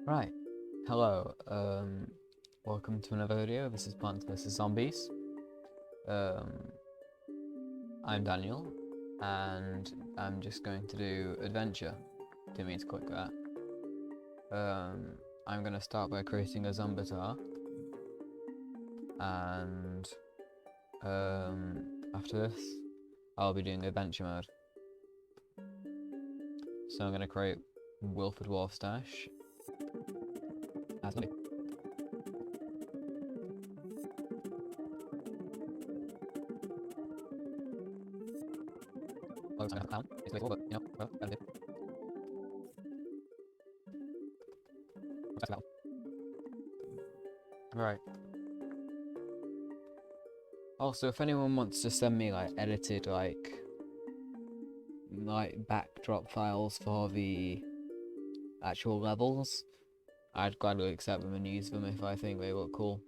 Right, hello, welcome to another video. This is Plants vs Zombies. I'm Daniel, and I'm just going to do adventure. Didn't mean to click that. I'm going to start by creating a zombitar, and after this, I'll be doing adventure mode. So I'm going to create Wilford Wharfstash as zombie. It's going to clown. It's lethal, but you know, well, that'll do. Right. Also, if anyone wants to send me like edited like backdrop files for the actual levels, I'd gladly accept them and use them if I think they look cool.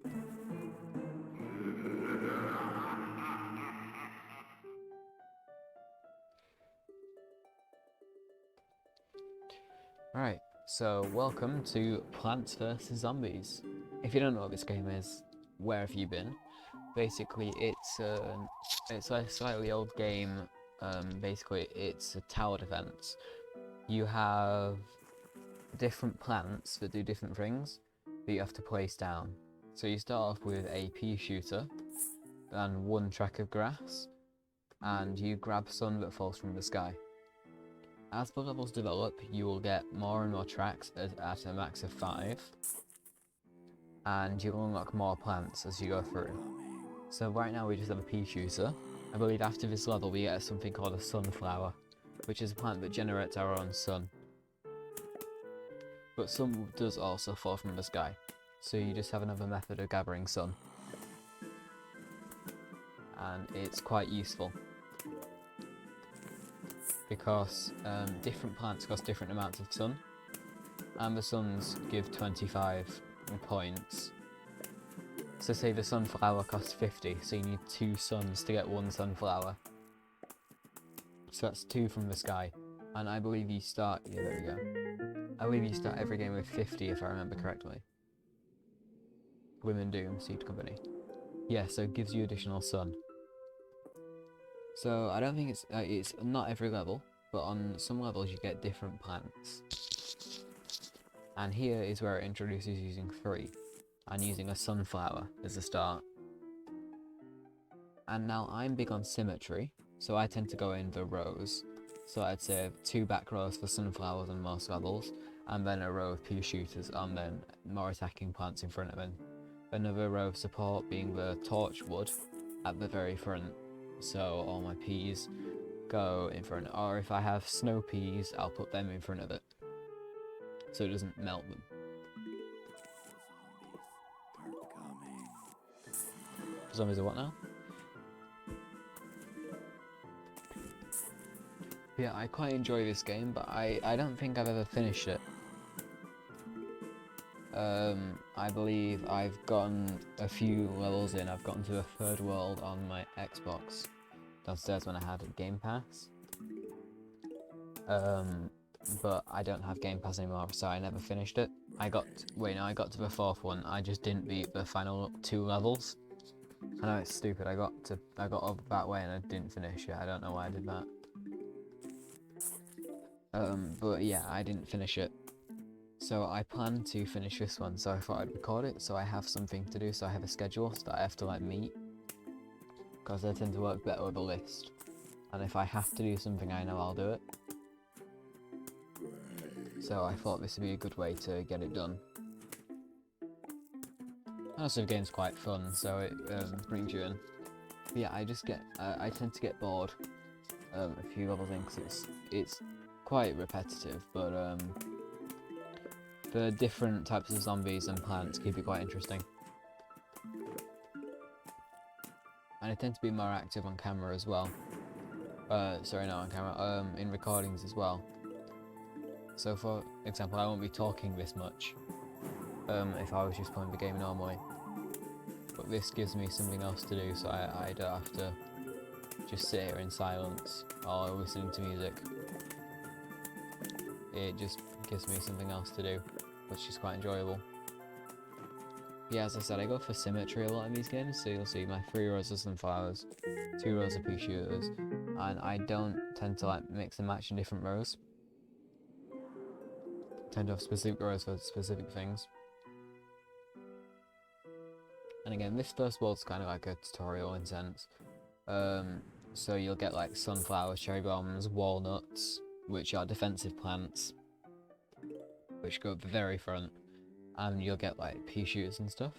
Alright, so welcome to Plants vs Zombies. If you don't know what this game is, where have you been? Basically, it's a slightly old game. Basically, it's a tower defense. You have different plants that do different things that you have to place down. So you start off with a pea shooter and one track of grass, and you grab sun that falls from the sky. As the levels develop, you will get more and more tracks at a max of 5, and you'll unlock more plants as you go through. So right now we just have a pea shooter. I believe after this level we get something called a sunflower, which is a plant that generates our own sun. But sun does also fall from the sky, so you just have another method of gathering sun. And it's quite useful, because different plants cost different amounts of sun, and the suns give 25 points. So say the sunflower costs 50, so you need 2 suns to get 1 sunflower. So that's 2 from the sky. And I believe you start, yeah, there we go. I believe you start every game with 50 if I remember correctly. Women Doom Seed Company. Yeah, so it gives you additional sun. So I don't think it's not every level, but on some levels you get different plants. And here is where it introduces using 3. And using a sunflower as a start. And now I'm big on symmetry, so I tend to go in the rows. So I'd say 2 back rows for sunflowers on most levels, and then a row of pea shooters, and then more attacking plants in front of them. Another row of support being the torchwood at the very front, so all my peas go in front. Or if I have snow peas, I'll put them in front of it, so it doesn't melt them. Zombies are what now? Yeah, I quite enjoy this game, but I don't think I've ever finished it. I believe I've gotten a few levels in. I've gotten to the 3rd world on my Xbox downstairs when I had Game Pass. But I don't have Game Pass anymore, so I never finished it. I got to the 4th one. I just didn't beat the final 2 levels. I know it's stupid. I got up that way and I didn't finish it. I don't know why I did that. But yeah, I didn't finish it. So I plan to finish this one, so I thought I'd record it so I have something to do, so I have a schedule that I have to like meet. Because I tend to work better with a list. And if I have to do something, I know I'll do it. So I thought this would be a good way to get it done. And also the game's quite fun, so it brings you in. But yeah, I tend to get bored a few levels in, because it's quite repetitive, but the different types of zombies and plants keep it quite interesting. And I tend to be more active on camera as well. Sorry, not on camera, in recordings as well. So for example, I won't be talking this much if I was just playing the game normally. But this gives me something else to do, so I don't have to just sit here in silence or listening to music. It just gives me something else to do. which is quite enjoyable. Yeah, as I said, I go for symmetry a lot in these games, so you'll see my 3 rows of sunflowers, 2 rows of pea shooters, and I don't tend to like mix and match in different rows. I tend to have specific rows for specific things. And again, this first world's kind of like a tutorial in sense. So you'll get like sunflowers, cherry bombs, walnuts, which are defensive plants, which go at the very front, and you'll get like pea shooters and stuff.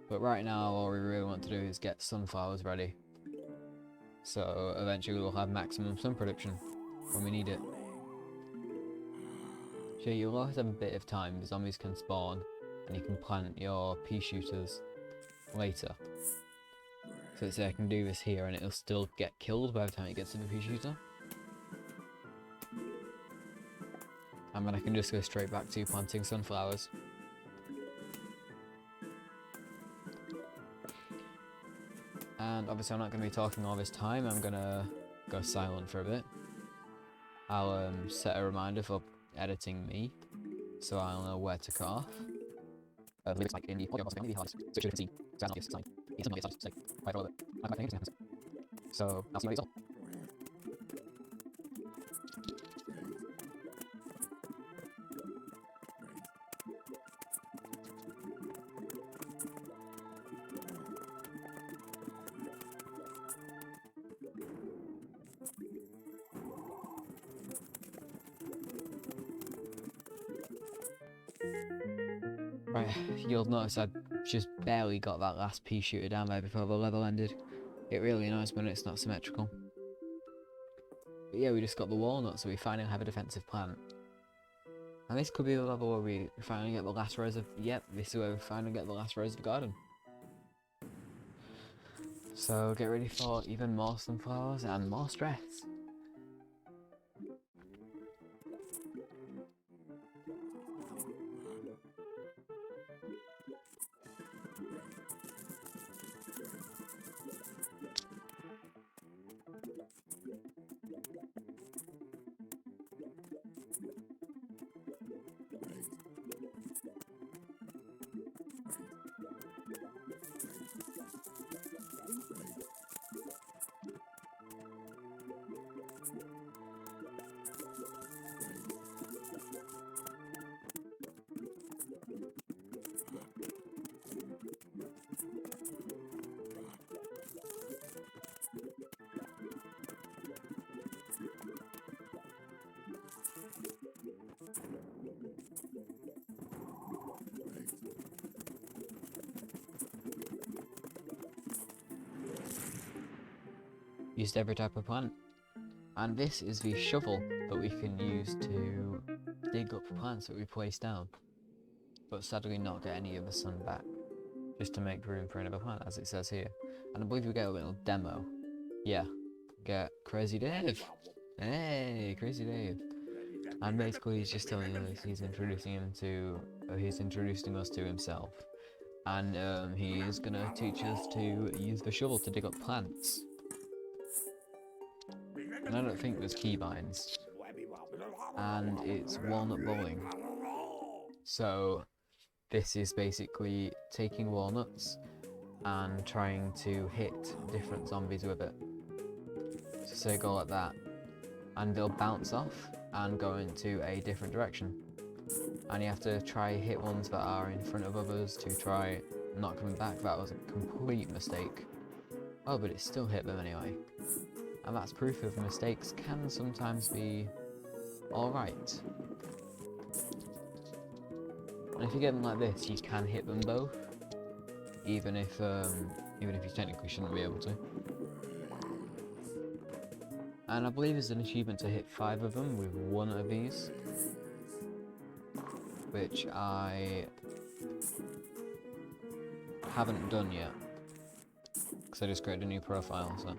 But right now, all we really want to do is get sunflowers ready. So eventually we'll have maximum sun production when we need it. So you'll always have a bit of time, the zombies can spawn, and you can plant your pea shooters later. So say I can do this here and it'll still get killed by the time it gets to the pea shooter. And then I can just go straight back to planting sunflowers. And obviously I'm not going to be talking all this time, I'm going to go silent for a bit. I'll set a reminder for editing me, so I'll know where to cut off. Lyrics like in the audio possibly so it should see. So obvious, it's obvious, it's like quite a little bit. I'm quite interested in this. So I'll see what it's all. Right, you'll notice I just barely got that last pea shooter down there before the level ended. It really annoys me when it's not symmetrical. But yeah, we just got the walnut, so we finally have a defensive plant. And this could be the level where we finally get the last rose of... Yep, this is where we finally get the last rose of the garden. So get ready for even more sunflowers and more stress. Used every type of plant. And this is the shovel that we can use to dig up plants that we place down. But sadly not get any of the sun back. Just to make room for another plant, as it says here. And I believe we get a little demo. Yeah. Get Crazy Dave. Hey, Crazy Dave. And basically he's just telling us he's introducing us to himself. And he is gonna teach us to use the shovel to dig up plants. And I don't think there's keybinds. And it's walnut bowling. So this is basically taking walnuts and trying to hit different zombies with it. So say go like that, and they'll bounce off and go into a different direction. And you have to try hit ones that are in front of others to try not coming back. That was a complete mistake. Oh, but it still hit them anyway. And that's proof of mistakes can sometimes be alright. And if you get them like this, you can hit them both, even if you technically shouldn't be able to. And I believe there's an achievement to hit 5 of them with one of these, which I haven't done yet, because I just created a new profile, so.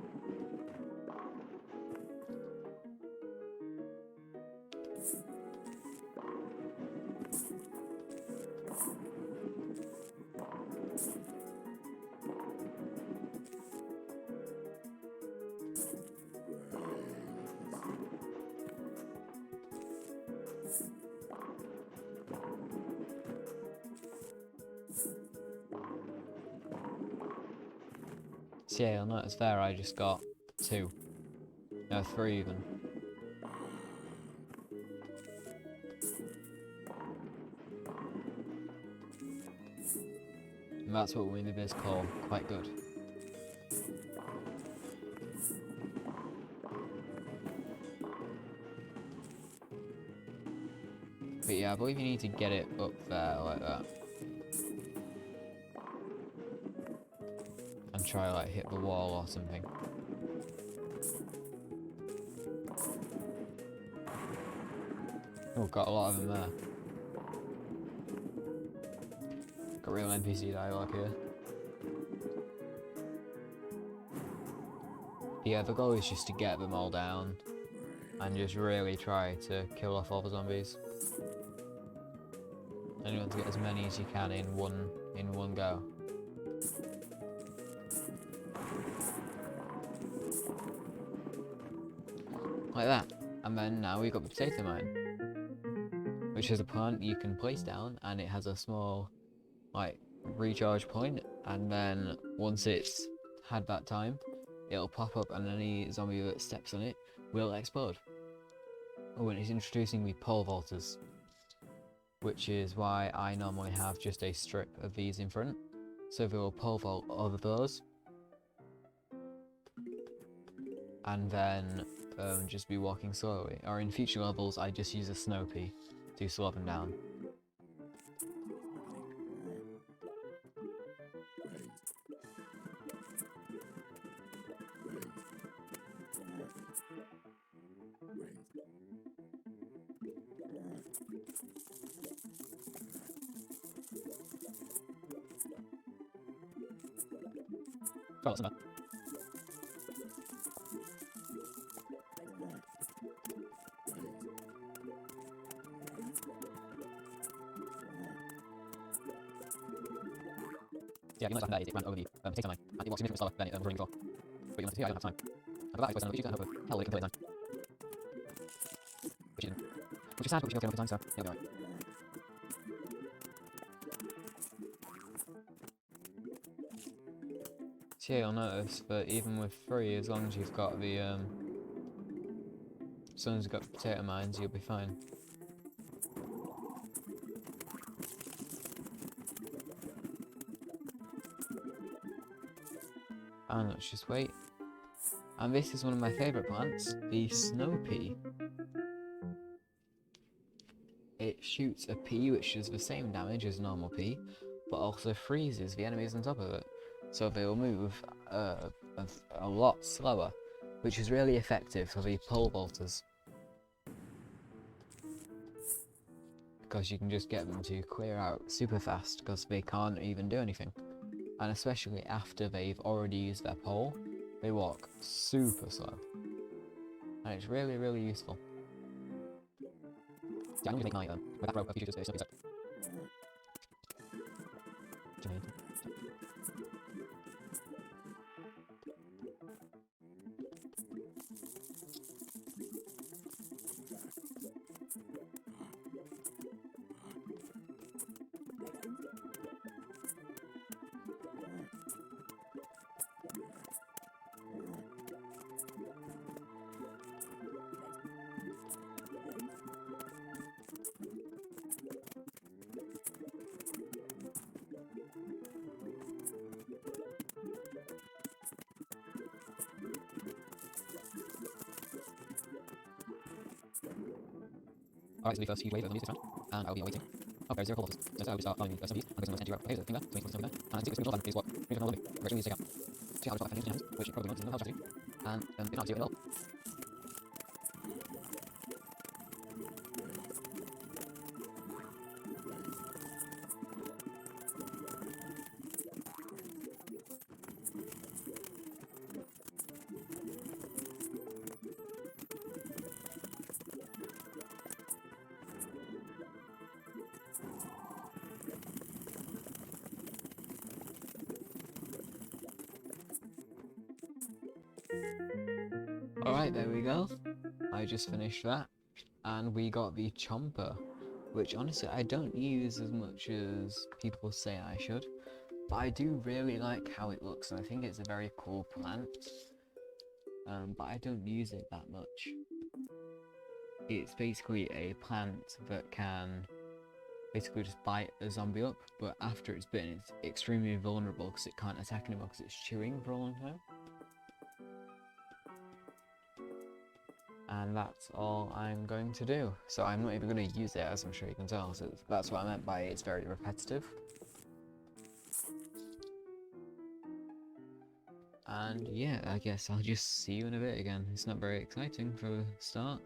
So yeah, you'll notice there I just got 2. No, 3 even. And that's what Winnie Biz call quite good. But yeah, I believe you need to get it up there like that. And try like hit the wall or something. Oh, got a lot of them there. Got real NPC dialogue here. Yeah, the goal is just to get them all down and just really try to kill off all the zombies. And you want to get as many as you can in one go. Like that. And then now we've got the potato mine, which is a plant you can place down, and it has a small like recharge point, and then once it's had that time, it'll pop up and any zombie that steps on it will explode. Oh, and it's introducing me pole vaulters, which is why I normally have just a strip of these in front, so they will pole vault over those, and then just be walking slowly. Or in future levels, I just use a snow pea to slow them down. Oh, that's enough. Yeah, you notice that it ran over the potato mine, and it walks significantly slower than it was running before. But you'll notice here I don't have time. And that is wasting, but you don't have a hell of a complete time. Which is sad, but we should be able to time, so it'll be alright. So yeah, you'll notice that even with 3, as long as you've got the as long as you've got the potato mines, you'll be fine. And let's just wait. And this is one of my favourite plants, the snow pea. It shoots a pea which does the same damage as a normal pea, but also freezes the enemies on top of it. So they will move a lot slower, which is really effective for the pole vaulters. Because you can just get them to clear out super fast, because they can't even do anything. And especially after they've already used their pole, they walk super slow. And it's really, really useful. Yeah, I'm going to make my back row of features just so Alright, so the first huge wave of zombies this round, and I'll be awaiting. Oh, there's 0 pole vaulters. So I will start finding the zombies, and there's no anti-route. Okay, there's a thing there, so we need to there. And I think this original button is what brings another zombie, which we need to take out. So yeah, I've got a hands, which probably won't know how to do. And did not do it at all. Alright, there we go. I just finished that. And we got the chomper, which honestly I don't use as much as people say I should. But I do really like how it looks, and I think it's a very cool plant. But I don't use it that much. It's basically a plant that can basically just bite a zombie up, but after it's bitten, it's extremely vulnerable because it can't attack anymore because it's chewing for a long time. And that's all I'm going to do. So I'm not even going to use it, as I'm sure you can tell. So that's what I meant by it's very repetitive. And yeah, I guess I'll just see you in a bit again. It's not very exciting for a start.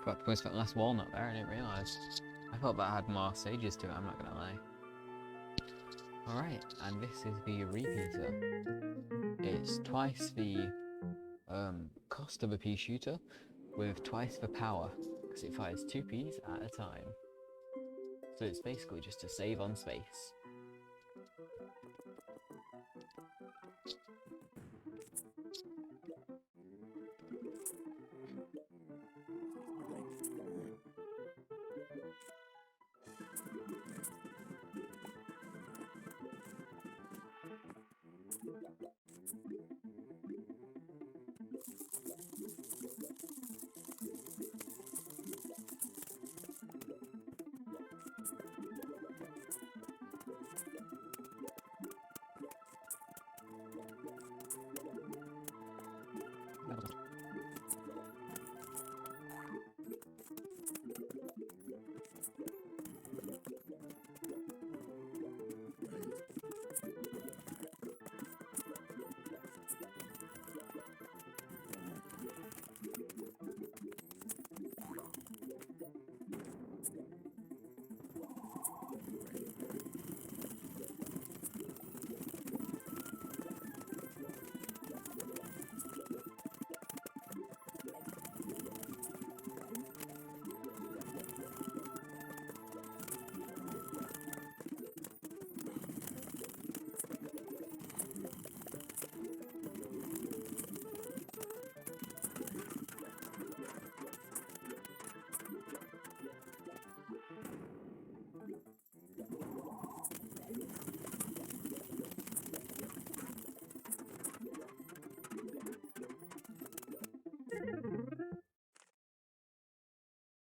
Forgot to place that last walnut there, I didn't realise. I thought that had more sages to it, I'm not gonna lie. Alright, and this is the repeater. It's twice the cost of a pea shooter with twice the power, because it fires 2 peas at a time. So it's basically just to save on space.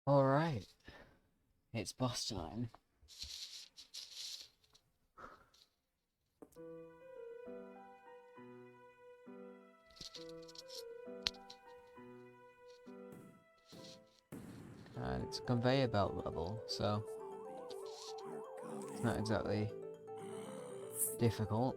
Alright, it's boss time. And it's a conveyor belt level, so it's not exactly difficult.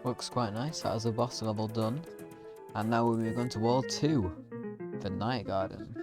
looks quite nice. That is a boss level done. And now we move on to World 2, the Night Garden.